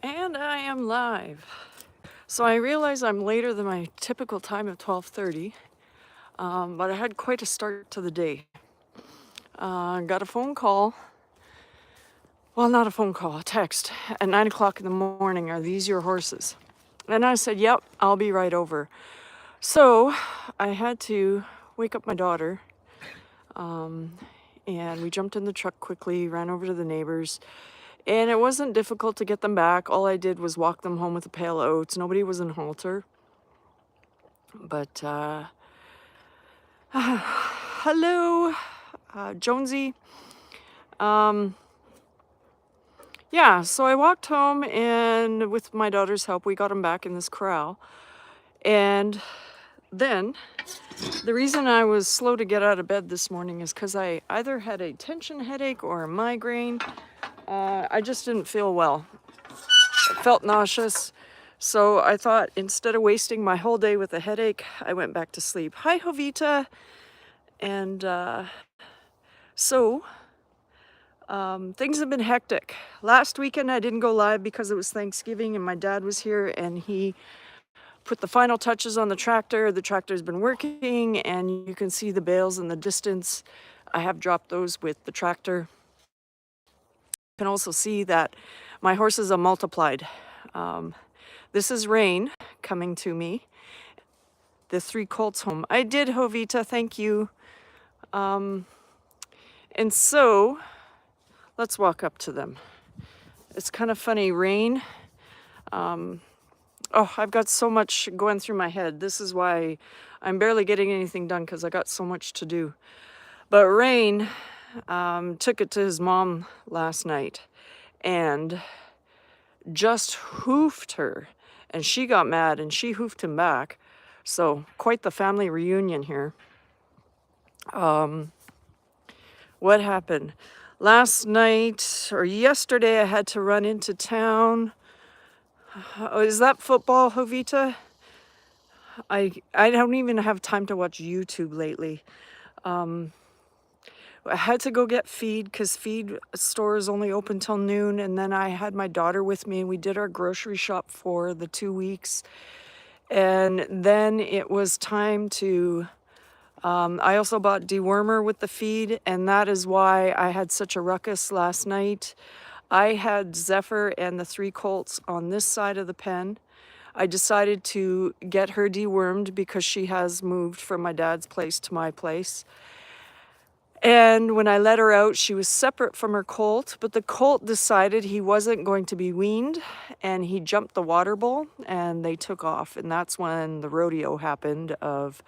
And I am live. So I realize I'm later than my typical time of 12:30, but I had quite a start to the day. Got a phone call. Well, not a phone call, a text at 9 o'clock in the morning. Are these your horses? And I said, yep, I'll be right over. So I had to wake up my daughter, and we jumped in the truck quickly, ran over to the neighbors. And it wasn't difficult to get them back. All I did was walk them home with a pail of oats. Nobody was in halter. But, hello, Jonesy. Yeah, so I walked home, and with my daughter's help, we got them back in this corral. And then, the reason I was slow to get out of bed this morning is because I either had a tension headache or a migraine. I just didn't feel well. I felt nauseous. So I thought instead of wasting my whole day with a headache, I went back to sleep. Hi, Jovita. And things have been hectic. Last weekend I didn't go live because it was Thanksgiving and my dad was here and he put the final touches on the tractor. The tractor's been working and you can see the bales in the distance. I have dropped those with the tractor. You can also see that my horses are multiplied. This is Rain coming to me. The 3 colts home. I did, Jovita, thank you. And so, let's walk up to them. It's kind of funny, Rain. I've got so much going through my head. This is why I'm barely getting anything done because I got so much to do. But Rain took it to his mom last night and just hoofed her. And she got mad and she hoofed him back. So quite the family reunion here. What happened? Last night or yesterday I had to run into town. Is that football, Jovita? I don't even have time to watch YouTube lately. I had to go get feed because feed stores only open till noon, and then I had my daughter with me and we did our grocery shop for the 2 weeks. And then it was time to I also bought dewormer with the feed, and that is why I had such a ruckus last night. I had Zephyr and the 3 colts on this side of the pen. I decided to get her dewormed because she has moved from my dad's place to my place. And when I let her out, she was separate from her colt, but the colt decided he wasn't going to be weaned, and he jumped the water bowl, and they took off. And that's when the rodeo happened of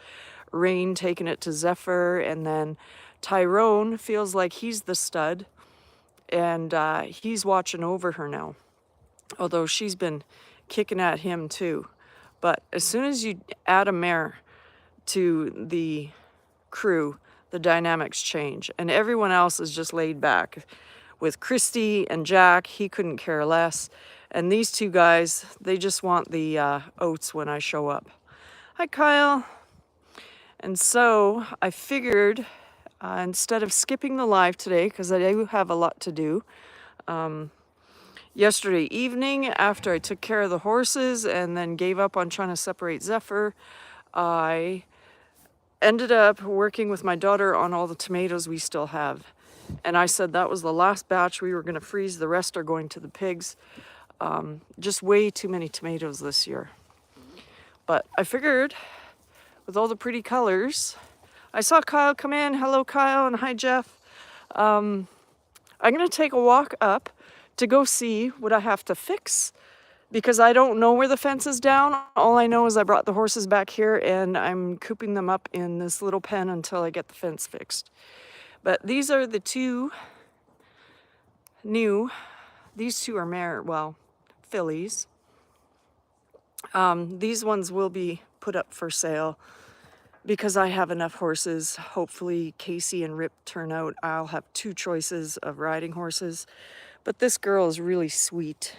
Rain taking it to Zephyr, and then Tyrone feels like he's the stud, and he's watching over her now, although she's been kicking at him too. But as soon as you add a mare to the crew, the dynamics change, and everyone else is just laid back. With Christy and Jack, he couldn't care less, and these 2 guys, they just want the oats when I show up. Hi, Kyle. And so I figured instead of skipping the live today, because I do have a lot to do, yesterday evening after I took care of the horses and then gave up on trying to separate Zephyr, I ended up working with my daughter on all the tomatoes we still have. And I said that was the last batch we were going to freeze. The rest are going to the pigs. Just way too many tomatoes this year. But I figured with all the pretty colors, I saw Kyle come in. Hello, Kyle, and hi, Jeff. I'm going to take a walk up to go see what I have to fix because I don't know where the fence is down. All I know is I brought the horses back here and I'm cooping them up in this little pen until I get the fence fixed. But these are the 2 new, these 2 are fillies. These ones will be put up for sale because I have enough horses. Hopefully Casey and Rip turn out. I'll have 2 choices of riding horses. But this girl is really sweet.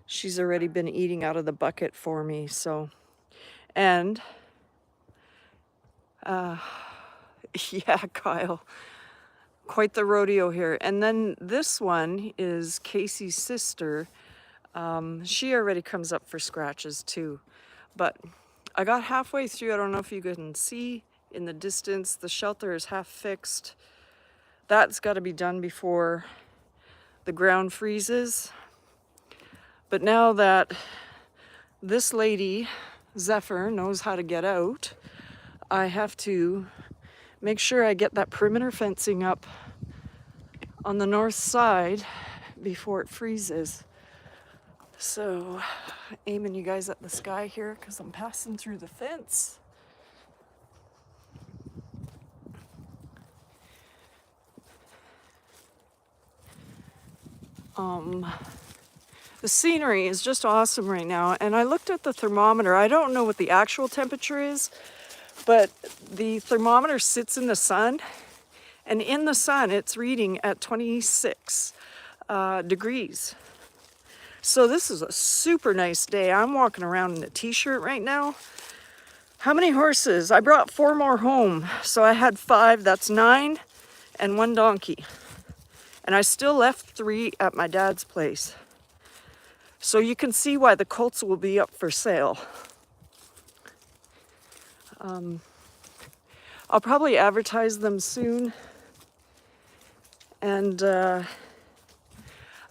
She's already been eating out of the bucket for me, so. And, yeah, Kyle. quite the rodeo here. And then this one is Casey's sister. She already comes up for scratches too. But I got halfway through. I don't know if you can see in the distance, the shelter is half fixed. That's got to be done before the ground freezes. But now that this lady, Zephyr, knows how to get out, I have to make sure I get that perimeter fencing up on the north side before it freezes. So, aiming you guys at the sky here because I'm passing through the fence. The scenery is just awesome right now. And I looked at the thermometer. I don't know what the actual temperature is, but the thermometer sits in the sun. And in the sun, it's reading at 26 degrees. So this is a super nice day. I'm walking around in a t-shirt right now. How many horses? I brought 4 more home. So I had 5, that's 9, and 1 donkey. And I still left 3 at my dad's place. So you can see why the colts will be up for sale. I'll probably advertise them soon. And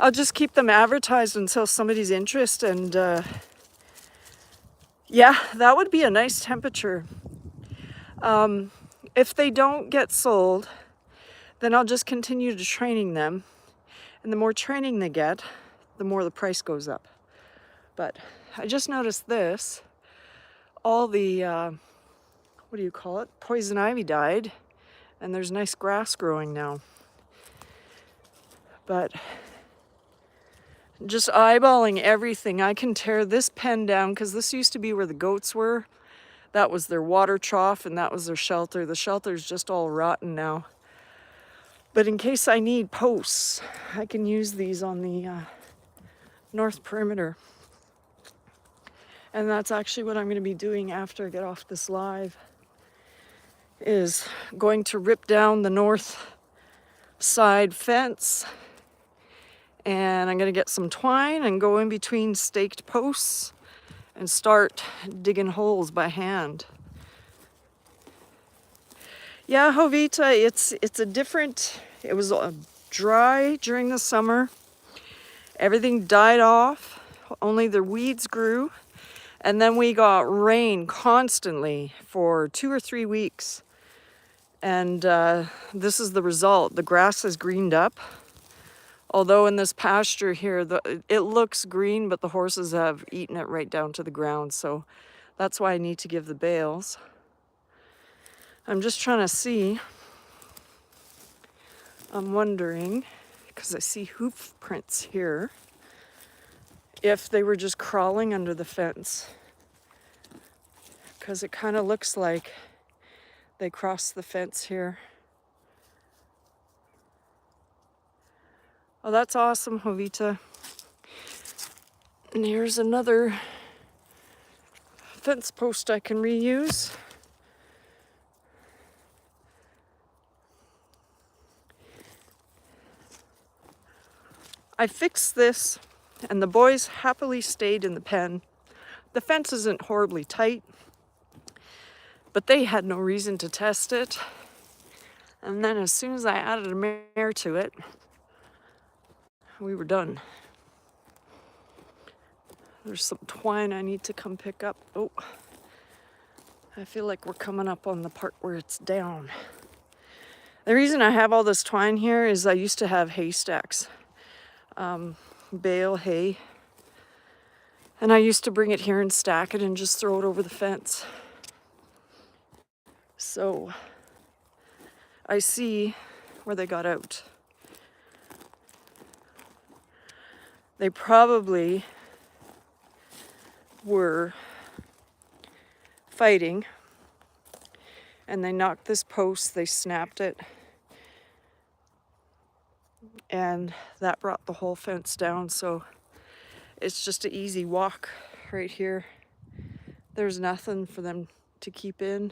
I'll just keep them advertised until somebody's interested. And yeah, that would be a nice temperature. If they don't get sold, then I'll just continue to training them. And the more training they get, the more the price goes up. But I just noticed this. All the, what do you call it? Poison ivy died. And there's nice grass growing now. But just eyeballing everything, I can tear this pen down because this used to be where the goats were. That was their water trough and that was their shelter. The shelter's just all rotten now. But in case I need posts, I can use these on the north perimeter. And that's actually what I'm going to be doing after I get off this live, is going to rip down the north side fence. And I'm going to get some twine and go in between staked posts and start digging holes by hand. Yeah, Jovita, it's a different, it was dry during the summer. Everything died off, only the weeds grew. And then we got rain constantly for 2 or 3 weeks. And this is the result. The grass has greened up. Although in this pasture here, it looks green, but the horses have eaten it right down to the ground. So that's why I need to give the bales. I'm just trying to see. I'm wondering, because I see hoof prints here, if they were just crawling under the fence. Because it kind of looks like they crossed the fence here. Oh, that's awesome, Jovita. And here's another fence post I can reuse. I fixed this, and the boys happily stayed in the pen. The fence isn't horribly tight, but they had no reason to test it. And then as soon as I added a mare to it, we were done. There's some twine I need to come pick up. Oh, I feel like we're coming up on the part where it's down. The reason I have all this twine here is I used to have haystacks, bale hay, and I used to bring it here and stack it and just throw it over the fence. So I see where they got out. They probably were fighting and they knocked this post, they snapped it, and that brought the whole fence down. So it's just an easy walk right here. There's nothing for them to keep in.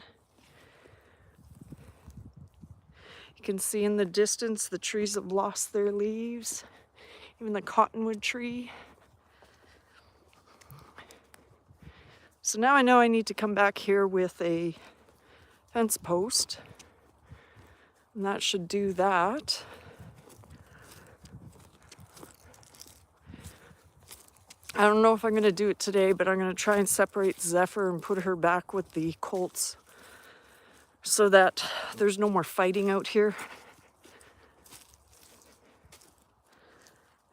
You can see in the distance the trees have lost their leaves, even the cottonwood tree. So now I know I need to come back here with a fence post, and that should do that. I don't know if I'm going to do it today, but I'm going to try and separate Zephyr and put her back with the colts so that there's no more fighting out here.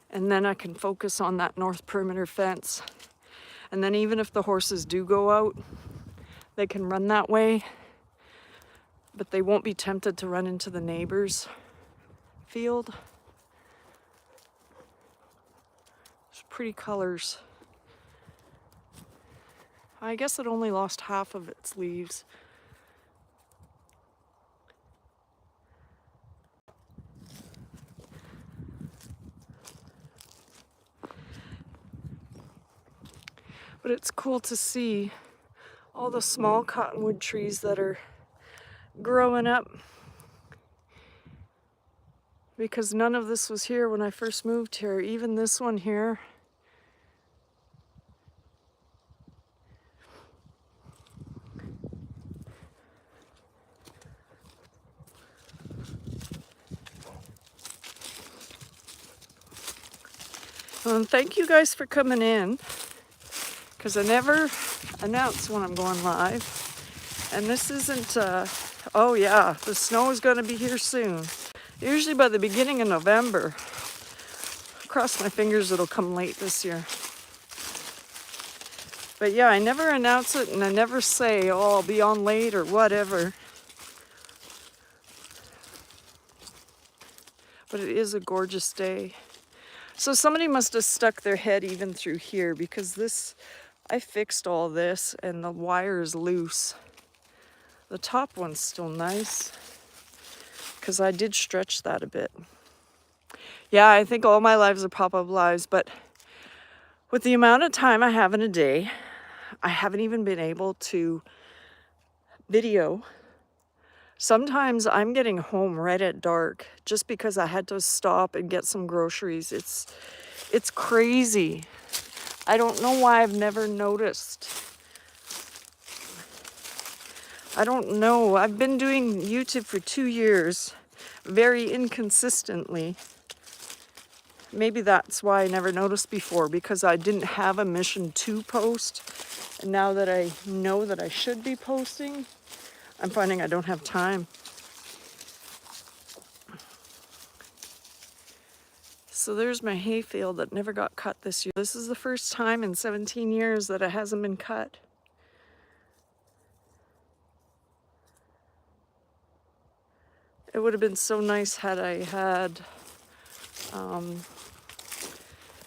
And then I can focus on that north perimeter fence. And then even if the horses do go out, they can run that way, but they won't be tempted to run into the neighbor's field. Pretty colors. I guess it only lost half of its leaves. But it's cool to see all the small cottonwood trees that are growing up, because none of this was here when I first moved here. Even this one here. Thank you guys for coming in, because I never announce when I'm going live. And this isn't, oh yeah, the snow is going to be here soon. Usually by the beginning of November. Cross my fingers it'll come late this year. But yeah, I never announce it, and I never say, oh, I'll be on late or whatever. But it is a gorgeous day. So somebody must have stuck their head even through here, because this, I fixed all this and the wire is loose. The top one's still nice, because I did stretch that a bit. Yeah, I think all my lives are pop-up lives, but with the amount of time I have in a day, I haven't even been able to video. Sometimes I'm getting home right at dark just because I had to stop and get some groceries. It's crazy. I don't know why I've never noticed. I don't know. I've been doing YouTube for 2 years, very inconsistently. Maybe that's why I never noticed before, because I didn't have a mission to post. And now that I know that I should be posting, I'm finding I don't have time. So there's my hayfield that never got cut this year. This is the first time in 17 years that it hasn't been cut. It would have been so nice had I had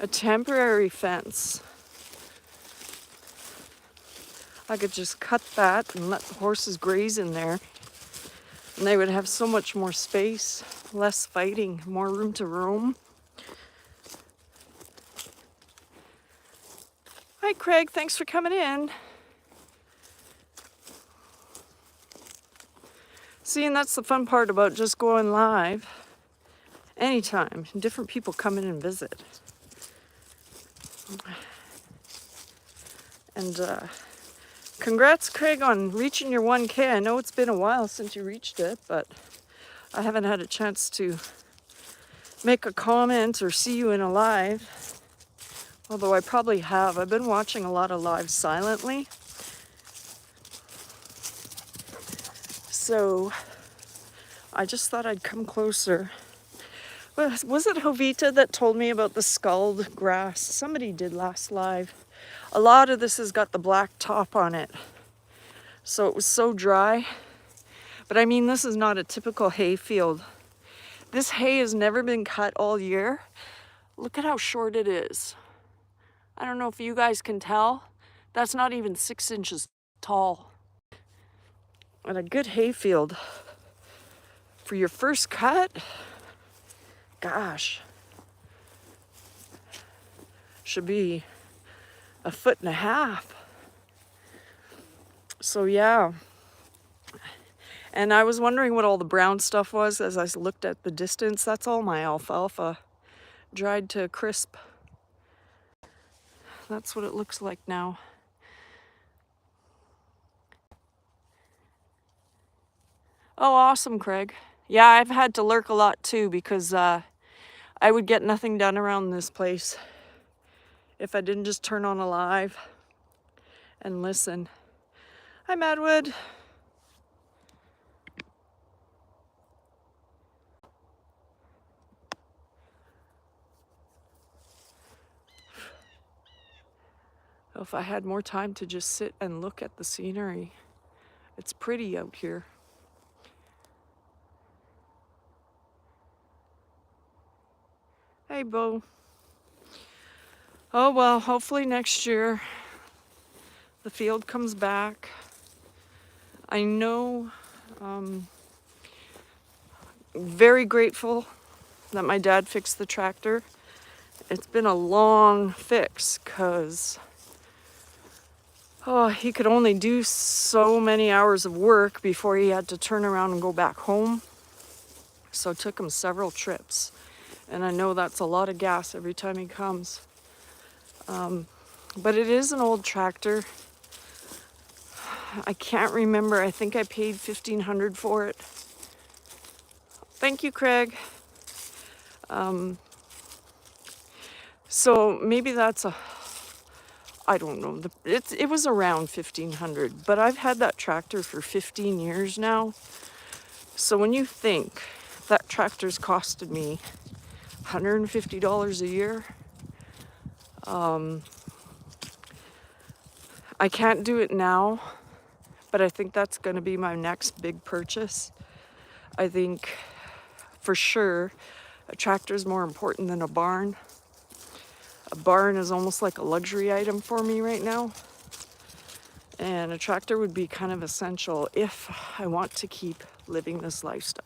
a temporary fence. I could just cut that and let the horses graze in there. And they would have so much more space, less fighting, more room to roam. Hi Craig, thanks for coming in. See, and that's the fun part about just going live. Anytime, different people come in and visit. And congrats, Craig, on reaching your 1K. I know it's been a while since you reached it, but I haven't had a chance to make a comment or see you in a live. Although I probably have. I've been watching a lot of lives silently. So I just thought I'd come closer. Was it Jovita that told me about the scald grass? Somebody did last live. A lot of this has got the black top on it. So it was so dry. But I mean, this is not a typical hay field. This hay has never been cut all year. Look at how short it is. I don't know if you guys can tell. That's not even 6 inches tall. And a good hay field for your first cut, gosh, should be 1.5 feet. So yeah. And I was wondering what all the brown stuff was as I looked at the distance. That's all my alfalfa, dried to crisp. That's what it looks like now. Oh, awesome, Craig. Yeah, I've had to lurk a lot too because I would get nothing done around this place if I didn't just turn on a live and listen. Hi, Madwood. Oh, if I had more time to just sit and look at the scenery. It's pretty out here. Hey, Bo. Oh, well, hopefully next year the field comes back. I know, very grateful that my dad fixed the tractor. It's been a long fix because, oh, he could only do so many hours of work before he had to turn around and go back home. So it took him several trips. And I know that's a lot of gas every time he comes. But it is an old tractor. I can't remember. I think I paid $1,500 for it. Thank you, Craig. So maybe that's I don't know. It was around $1,500, but I've had that tractor for 15 years now. So when you think that tractor's costed me $150 a year, I can't do it now, but I think that's going to be my next big purchase. I think for sure a tractor is more important than a barn. A barn is almost like a luxury item for me right now. And a tractor would be kind of essential if I want to keep living this lifestyle.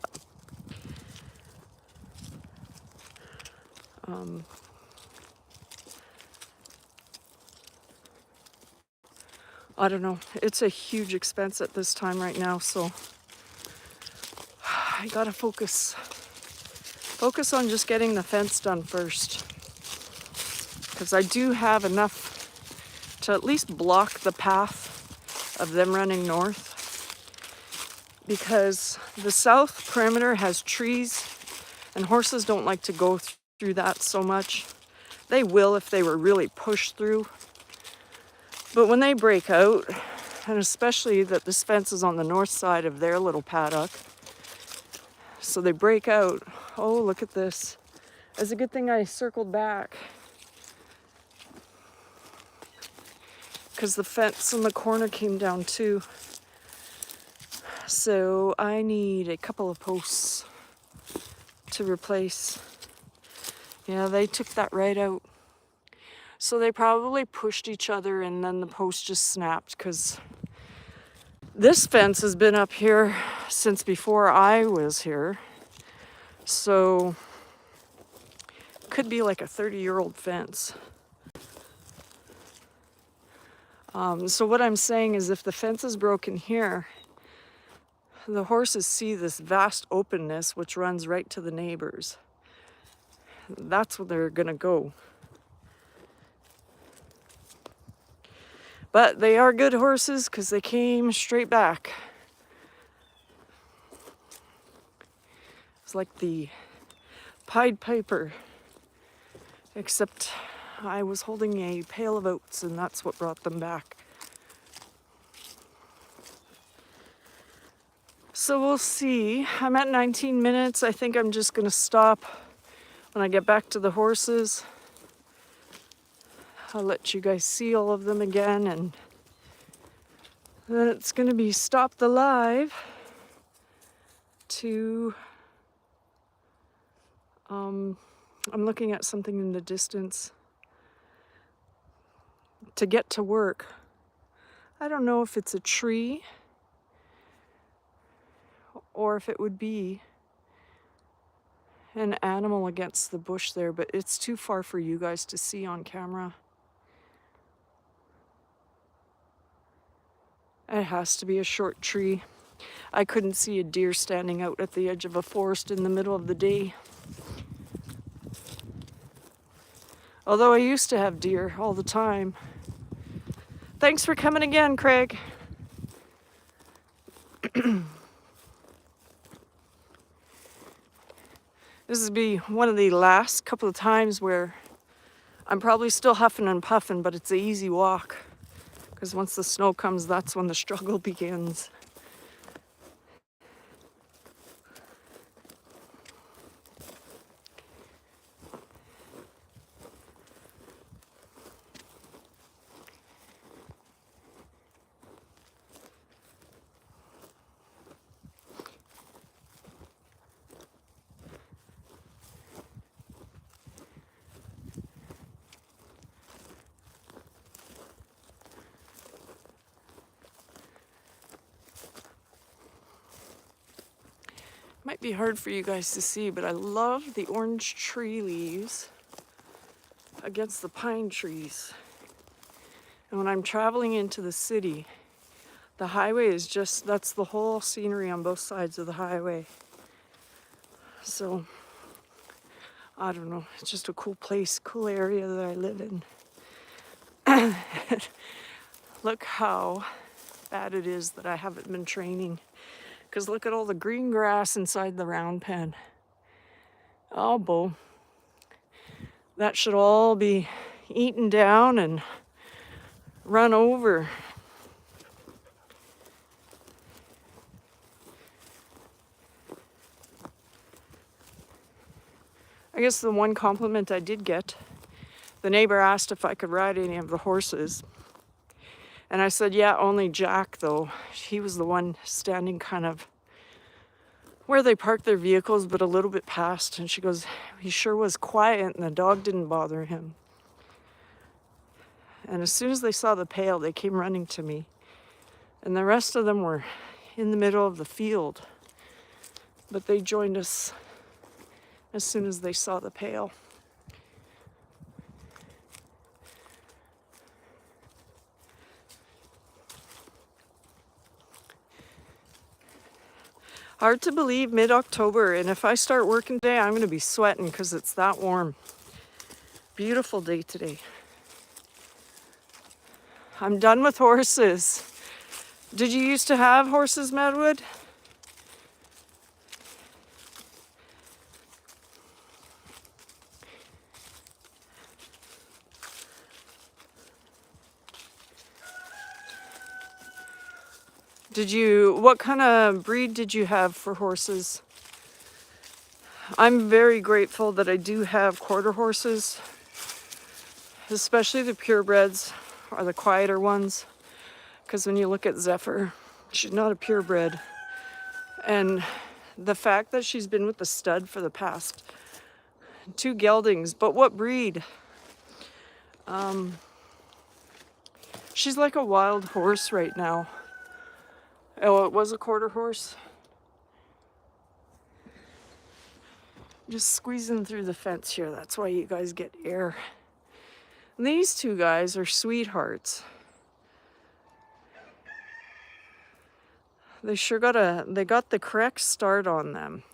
I don't know. It's a huge expense at this time right now, so I gotta focus on just getting the fence done first. Because I do have enough to at least block the path of them running north. Because the south perimeter has trees and horses don't like to go through that so much. They will if they were really pushed through. But when they break out, and especially that this fence is on the north side of their little paddock, so they break out. Oh, look at this. It's a good thing I circled back, because the fence in the corner came down too. So I need a couple of posts to replace. Yeah, they took that right out. So they probably pushed each other and then the post just snapped, because this fence has been up here since before I was here. So it could be like a 30-year-old fence. So what I'm saying is if the fence is broken here, the horses see this vast openness which runs right to the neighbors. That's where they're gonna go. But they are good horses because they came straight back. It's like the Pied Piper, except I was holding a pail of oats and that's what brought them back. So we'll see. I'm at 19 minutes. I think I'm just gonna stop when I get back to the horses. I'll let you guys see all of them again, and then it's gonna be stop the live to, I'm looking at something in the distance to get to work. I don't know if it's a tree or if it would be an animal against the bush there, but it's too far for you guys to see on camera. It has to be a short tree. I couldn't see a deer standing out at the edge of a forest in the middle of the day. Although I used to have deer all the time. Thanks for coming again, Craig. This will be one of the last couple of times where I'm probably still huffing and puffing, but it's an easy walk. Because once the snow comes, that's when the struggle begins. Might be hard for you guys to see, but I love the orange tree leaves against the pine trees. And when I'm traveling into the city, the highway is just, that's the whole scenery on both sides of the highway. So, I don't know, it's just a cool place, cool area that I live in. Look how bad it is that I haven't been training. Because look at all the green grass inside the round pen. Oh, Bo. That should all be eaten down and run over. I guess the one compliment I did get, the neighbor asked if I could ride any of the horses. And I said, yeah, only Jack, though. He was the one standing kind of where they parked their vehicles, but a little bit past. And she goes, he sure was quiet and the dog didn't bother him. And as soon as they saw the pail, they came running to me. And the rest of them were in the middle of the field. But they joined us as soon as they saw the pail. Hard to believe, mid-October, and if I start working today, I'm going to be sweating because it's that warm. Beautiful day today. I'm done with horses. Did you used to have horses, Madwood? What kind of breed did you have for horses? I'm very grateful that I do have quarter horses, especially the purebreds or the quieter ones. Because when you look at Zephyr, she's not a purebred. And the fact that she's been with the stud for the past 2 geldings, but what breed? She's like a wild horse right now. Oh, it was a quarter horse. Just squeezing through the fence here. That's why you guys get air. And these 2 guys are sweethearts. They got the correct start on them.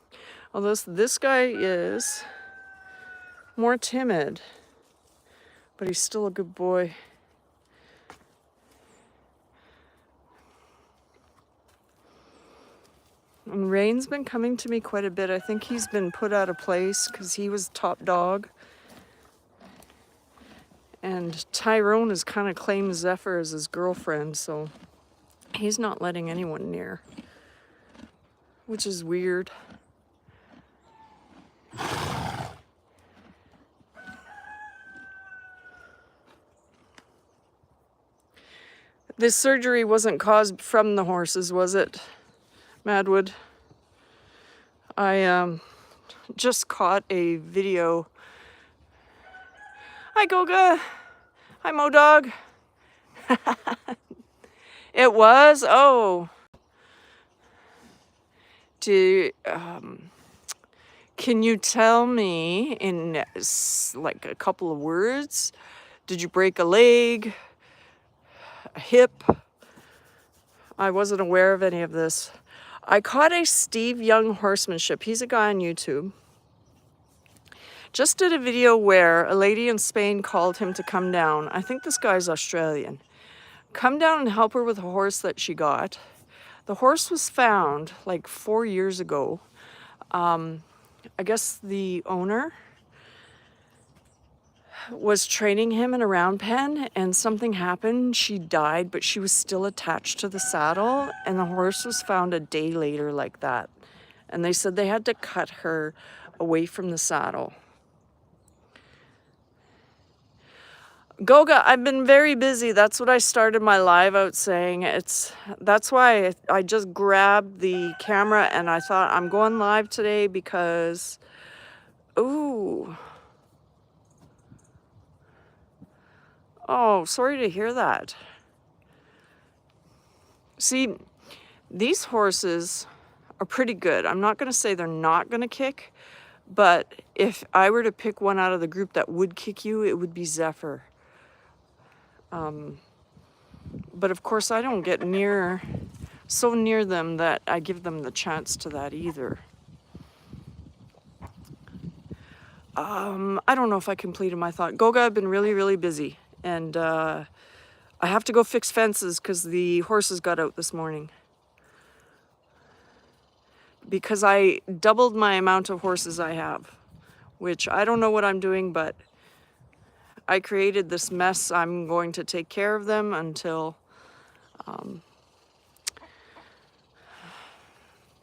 Although this guy is more timid, but he's still a good boy. And Rain's been coming to me quite a bit. I think he's been put out of place because he was top dog. And Tyrone has kind of claimed Zephyr as his girlfriend, so he's not letting anyone near, which is weird. This surgery wasn't caused from the horses, was it, Madwood? I just caught a video. Hi, Goga. Hi, Modog. It was? Oh. Can you tell me in like a couple of words? Did you break a leg? A hip? I wasn't aware of any of this. I caught a Steve Young horsemanship. He's a guy on YouTube. Just did a video where a lady in Spain called him to come down. I think this guy's Australian. Come down and help her with a horse that she got. The horse was found like 4 years ago. I guess the owner was training him in a round pen and something happened. She died, but she was still attached to the saddle, and the horse was found a day later like that. And they said they had to cut her away from the saddle. Goga, I've been very busy. That's what I started my live out saying. That's why I just grabbed the camera and I thought I'm going live today because, ooh. Oh, sorry to hear that. See, these horses are pretty good. I'm not going to say they're not going to kick, but if I were to pick one out of the group that would kick you, it would be Zephyr. But of course, I don't get so near them that I give them the chance to that either. I don't know if I completed my thought. Goga, I've been really, really busy. And I have to go fix fences because the horses got out this morning. Because I doubled my amount of horses I have, which I don't know what I'm doing, but I created this mess. I'm going to take care of them until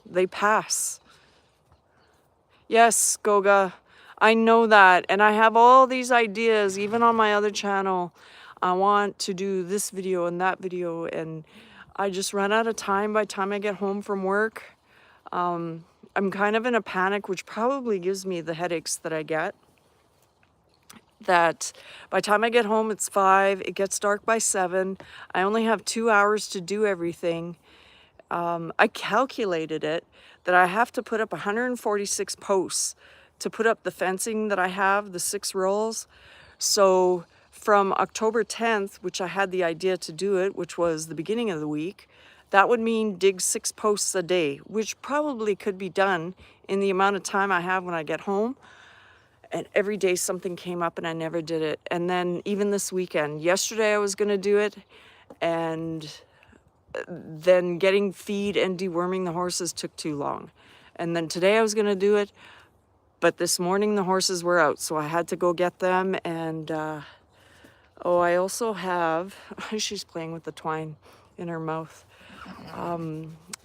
they pass. Yes, Goga, I know that. And I have all these ideas, even on my other channel. I want to do this video and that video, and I just run out of time by the time I get home from work. I'm kind of in a panic, which probably gives me the headaches that I get. That by the time I get home, it's 5, it gets dark by 7. I only have 2 hours to do everything. I calculated it that I have to put up 146 posts to put up the fencing that I have, the 6 rolls. So from October 10th, which I had the idea to do it, which was the beginning of the week, that would mean dig 6 posts a day, which probably could be done in the amount of time I have when I get home. And every day something came up and I never did it. And then even this weekend, yesterday I was going to do it, and then getting feed and deworming the horses took too long. And then today I was going to do it, but this morning the horses were out, so I had to go get them. And oh, I also have, she's playing with the twine in her mouth.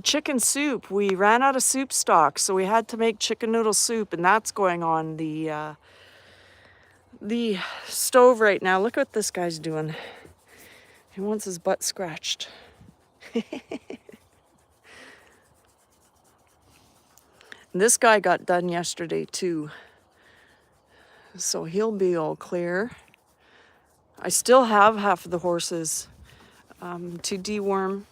Chicken soup. We ran out of soup stock, so we had to make chicken noodle soup, and that's going on the stove right now. Look what this guy's doing. He wants his butt scratched. This guy got done yesterday too, so he'll be all clear. I still have half of the horses to deworm.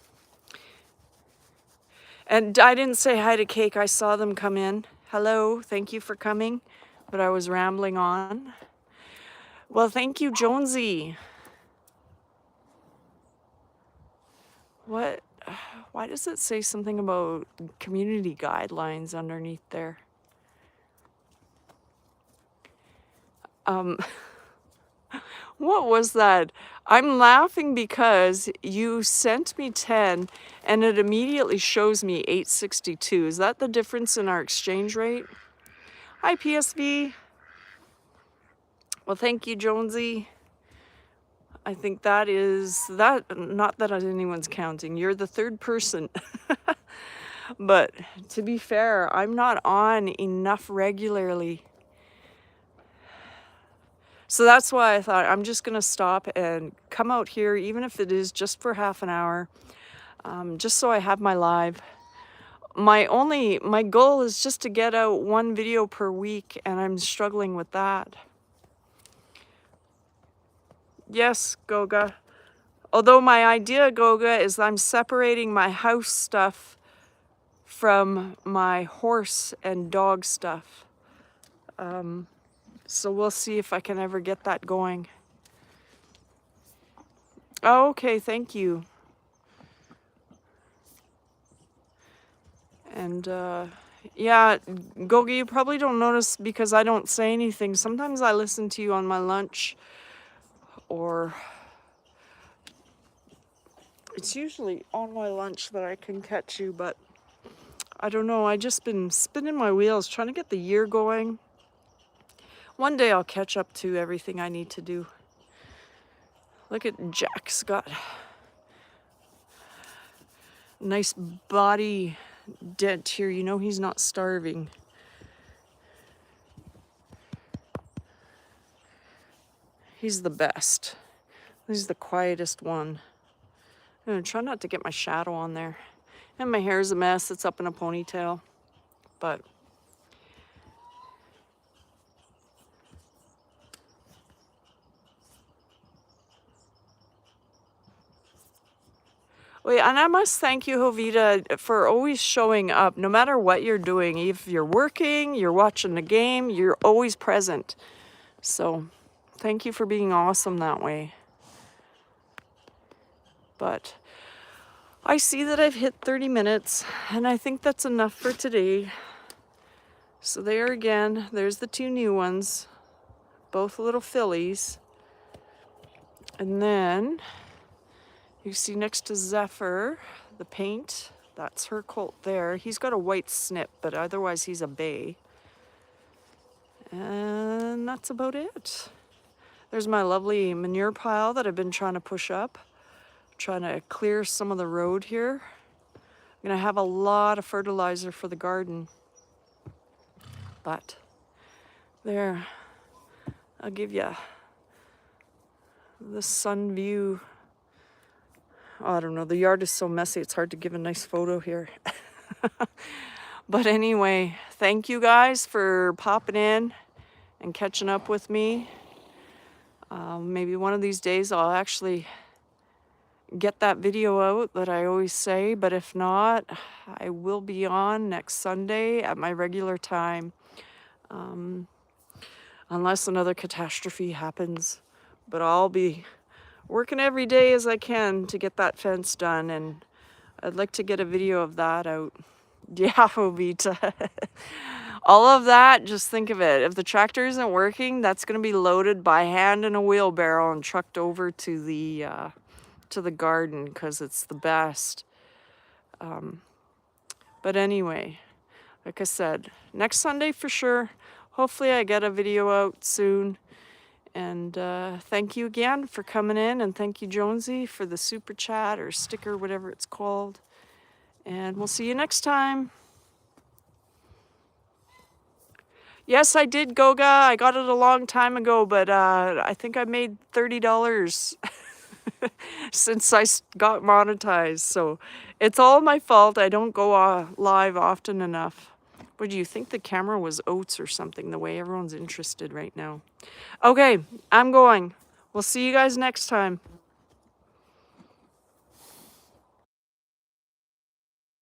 And I didn't say hi to Cake. I saw them come in. Hello, thank you for coming. But I was rambling on. Well, thank you, Jonesy. What? Why does it say something about community guidelines underneath there? What was that? I'm laughing because you sent me 10 and it immediately shows me 862. Is that the difference in our exchange rate? Hi, PSV. Well, thank you, Jonesy. I think that is that, not that anyone's counting. You're the 3rd person. But to be fair, I'm not on enough regularly. So that's why I thought I'm just going to stop and come out here, even if it is just for half an hour, just so I have my live. My goal is just to get out 1 video per week, and I'm struggling with that. Yes, Goga. Although my idea, Goga, is I'm separating my house stuff from my horse and dog stuff. So we'll see if I can ever get that going. Oh, okay, thank you. And yeah, Gogi, you probably don't notice because I don't say anything. Sometimes I listen to you on my lunch, or it's usually on my lunch that I can catch you, but I don't know. I just been spinning my wheels trying to get the year going. One day I'll catch up to everything I need to do. Look at Jack's got nice body dent here. You know he's not starving. He's the best. He's the quietest one. I'm gonna try not to get my shadow on there. And my hair's a mess. It's up in a ponytail. But wait, and I must thank you, Jovita, for always showing up. No matter what you're doing, if you're working, you're watching the game, you're always present. So thank you for being awesome that way. But I see that I've hit 30 minutes, and I think that's enough for today. So there again, there's the two new ones, both little fillies. And then you see next to Zephyr, the paint, that's her colt there. He's got a white snip, but otherwise he's a bay. And that's about it. There's my lovely manure pile that I've been trying to push up, trying to clear some of the road here. I'm gonna have a lot of fertilizer for the garden. But there, I'll give you the sun view. Oh, I don't know, the yard is so messy, it's hard to give a nice photo here. But anyway, thank you guys for popping in and catching up with me. Maybe one of these days I'll actually get that video out that I always say, but if not, I will be on next Sunday at my regular time. Unless another catastrophe happens. But I'll be working every day as I can to get that fence done, and I'd like to get a video of that out. Yeah, Jovita. All of that, just think of it. If the tractor isn't working, that's going to be loaded by hand in a wheelbarrow and trucked over to the garden because it's the best. But anyway, like I said, next Sunday for sure. Hopefully I get a video out soon. And thank you again for coming in, and thank you, Jonesy, for the super chat or sticker, whatever it's called. And we'll see you next time. Yes, I did, Goga. I got it a long time ago, but I think I made $30 since I got monetized. So it's all my fault. I don't go live often enough. What do you think? The camera was oats or something, the way everyone's interested right now. Okay, I'm going. We'll see you guys next time.